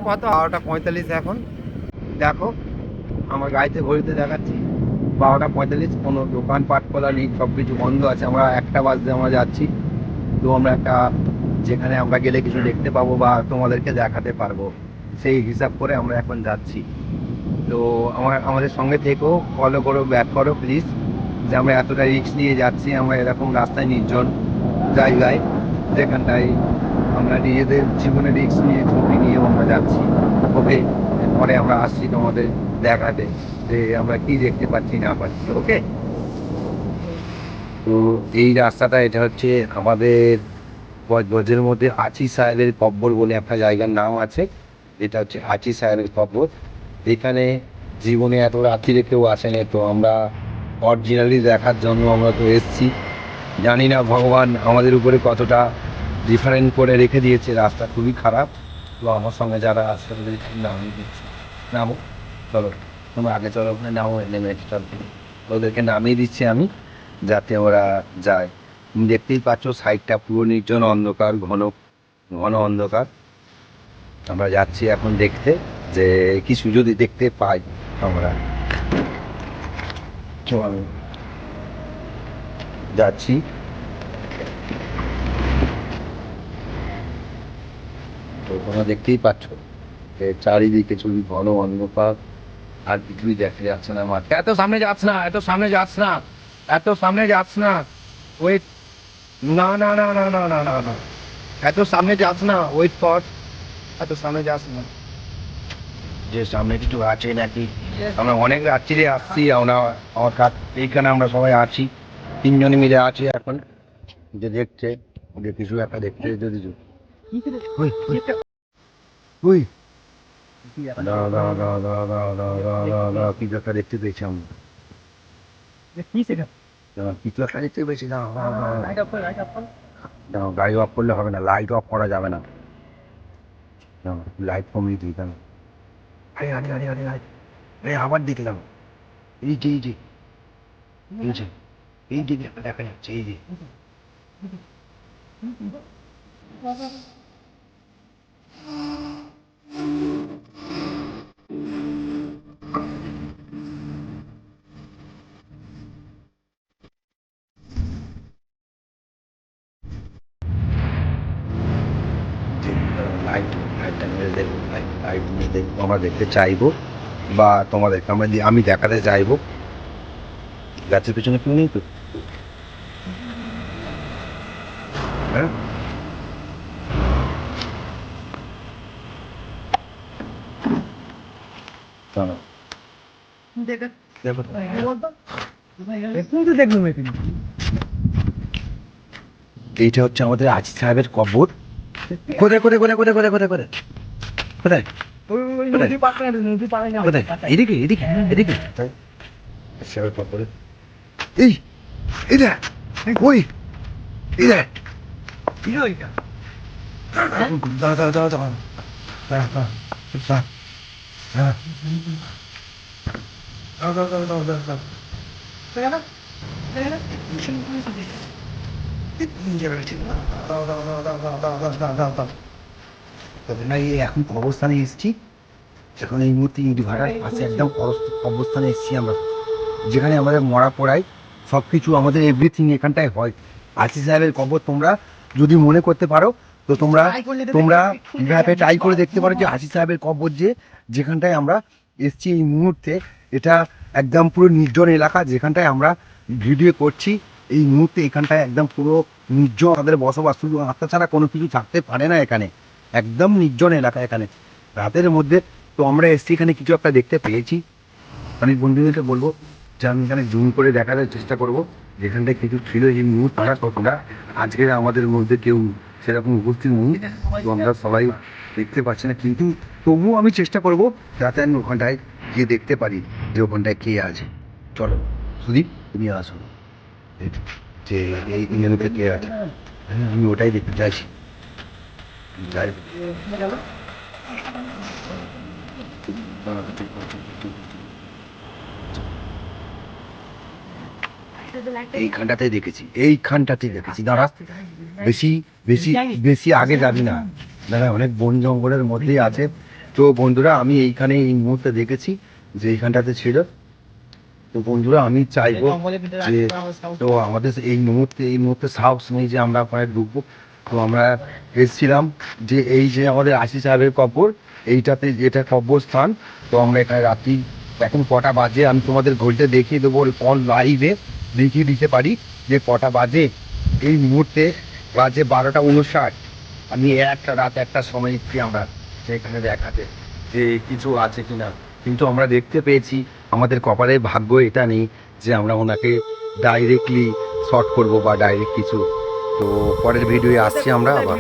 কত 12:45 এখন। দেখো আমার গাড়িতে ঘড়িতে দেখাচ্ছি 12:45। কোনো দোকানপাট খোলা নেই, সব কিছু বন্ধ আছে। আমরা 1টা বাজতে আমরা যাচ্ছি। তো আমরা একটা যেখানে আমরা গেলে কিছু দেখতে পাবো বা তোমাদেরকে দেখাতে পারবো সেই হিসাব করে আমরা এখন যাচ্ছি। তো আমাদের সঙ্গে থেকেও ফলো করো, ব্যাক করো প্লিজ, যে আমরা এতটা রিস্ক নিয়ে যাচ্ছি। আমরা এরকম রাস্তায় নির্জন জায়গায় যেখানটায় আমরা নিজেদের জীবনে রিস্ক নিয়ে ঝুঁকি নিয়ে আমরা যাচ্ছি। ওকে, পরে আমরা আসছি তোমাদের দেখাতে যে আমরা কি দেখতে পাচ্ছি না পাচ্ছি। ওকে, তো এই রাস্তাটা এটা হচ্ছে আমাদের বজবজের মধ্যে আচি সাহেবের কব্বর বলে একটা জায়গার নাম আছে। এটা হচ্ছে আচি সাহেবের কব্বর। এখানে জীবনে এত রাত্রিরে কেউ আসেনি, তো আমরা অরিজিনালি দেখার জন্য আমরা তো এসছি। জানি না ভগবান আমাদের উপরে কতটা ডিফারেন্ট করে রেখে দিয়েছে। রাস্তা খুবই খারাপ। তো আমার সঙ্গে যারা আসছে তাদের নামিয়ে দিচ্ছি। নামো, চলো তোমরা আগে চলো, ওখানে নামো, নেমে চল, ওদেরকে নামিয়ে দিচ্ছি আমি, যাতে ওরা যায়। তুমি দেখতেই পাচ্ছ সাইডটা পুরো নির্জন, অন্ধকার, ঘন ঘন অন্ধকার। আমরা যাচ্ছি এখন দেখতে যে কিছু যদি দেখতে পাই আমরা। চল যাচ্ছি। তো তোমরা দেখতেই পাচ্ছ যে চারিদিকে শুধু ঘন অন্ধকার, আর কিছুই দেখা যাচ্ছে না। মাঠে এত সামনে যাস না, এত সামনে যাস না, এত সামনে যাস না। ওয়েট, না না না না না না না না, এত সামনে যাস না, ওয়েট ফর, এত সামনে যাস না। যে সামনে কিছু আছে নাকি? আমরা অনেক রাত্রিরে আসছি। আমরা আমার কাজ এইখানে আমরা সবাই আছি, 3জনে মিলে আছি এখন, যে দেখছে যে কিছু একটা দেখছে। যদি ওই ওই ওই দাঁড়া দাঁড়া দাঁড়া দাঁড়া দাঁড়া দাঁড়া দাঁড়া দাঁড়া দাঁড়া, কিছু একটা দেখতে পেয়েছি আমরা। দাঁড়া, কিছু একটা দেখতে পেয়েছি। দাঁড়া দাঁড়া দাঁড়া দাঁড়া, গাড়ি অফ করলে হবে না, লাইট অফ করা যাবে না। লাইট কমিয়ে দিই কেন? আরে আরে আরে আরে আরে, আবার দেখলাম, এই যে এই যে এই যে এই দিকে দেখা যাচ্ছে, এই যে লাইট, লাইটটা মেরে দেখবো, লাইট মেরে দেখবো, আমরা দেখতে চাইবো বা তোমাদেরকে আমি দেখাতে চাইবো। গাছের পেছনে কেউ নেই তো? হ্যাঁ, দাঁড়াও, দেখো তো। এইটা হচ্ছে আমাদের আজি সাহেবের কবর। কোথায় কোথায় কোথায় কোথায় কোথায় কোথায় কোথায় কোথায় কোথায়? এদিকে এদিকে এদিকে সাহেবের কবরে। এই এই দেখ, ওই এই দেখ, দাঁড়া দাঁড়া দাঁড়া দাঁড়া দাঁড়া দাঁড়া দাঁড়া দাঁড়া দাঁড়া দাঁড়া দাঁড়া দাঁড়া। তবে না, এই এখন অবস্থানে এসেছি, এখন এই মুহূর্তে ইট ভাটার পাশে একদম অবস্থানে এসেছি আমরা, যেখানে আমাদের মরা পড়ায় সব কিছু আমাদের এভরিথিং এখানটায় হয়। আসি সাহেবের কবর তোমরা যদি মনে করতে পারো, তো তোমরা তোমরা ম্যাপে ট্রাই করে দেখতে পারো যে আসি সাহেবের কবর যেখানটায় আমরা এসেছি এই মুহূর্তে। এটা একদম পুরো নির্জন এলাকা যেখানটায় আমরা ভিডিও করছি এই মুহূর্তে। এখানটায় একদম পুরো নির্জন, তাদের বসবাস, শুধু আত্মা ছাড়া কোনো কিছু থাকতে পারে না এখানে। একদম নির্জন এলাকা এখানে রাতের মধ্যে। তো আমরা এসছি, এখানে কিছু একটা দেখতে পেয়েছি। আমি বন্ধুদেরকে বলবো যে আমি এখানে জুম করে দেখানোর চেষ্টা করবো যেখানটায় কিছু ছিল এই মুহূর্তে। তোমরা আজকে আমাদের মধ্যে কেউ সেরকম উপস্থিত নেই, তো আমরা সবাই দেখতে পাচ্ছি না, কিন্তু তবুও আমি চেষ্টা করবো যাতে আমি ওখানটায় গিয়ে দেখতে পারি যে ওখানটায় কে আছে। চলো সুদীপ, তুমি আসো, যে এই ইংল্যান্ডে কে আছে। আমি ওটাই দেখতে চাইছি। যাই এইখানটাতে দেখেছি। দাঁড়া, বেশি বেশি বেশি আগে যাবি না, দাঁড়া, অনেক বন জঙ্গলের মধ্যেই আছে। তো বন্ধুরা আমি এইখানে এই মুহূর্তে দেখেছি যে এইখানটাতে ছিল। তো বন্ধুরা আমি চাইবো যে তো আমাদের এই মুহূর্তে সাহস নেই যে আমরা ওখানে ঢুকবো। তো আমরা এসেছিলাম যে এই যে আমাদের আশি সাহেবের কবর, এইটাতে এটা কবরস্থান। তো আমরা এখানে রাত্রি এখন কটা বাজে আমি তোমাদের ঘড়িতে দেখিয়ে দেবো, অন লাইভে দেখিয়ে দিতে পারি যে কটা বাজে। এই মুহূর্তে বাজে 12:59। আমি রাত একটার সময় এসেছি আমরা সেখানে দেখাতে যে কিছু আছে কিনা, কিন্তু আমরা দেখতে পেয়েছি। আমাদের কপালে ভাগ্য এটা নেই যে আমরা ওনাকে ডাইরেক্টলি শর্ট করবো বা ডাইরেক্ট কিছু। তো পরের ভিডিওয়ে আসছি আমরা আবার।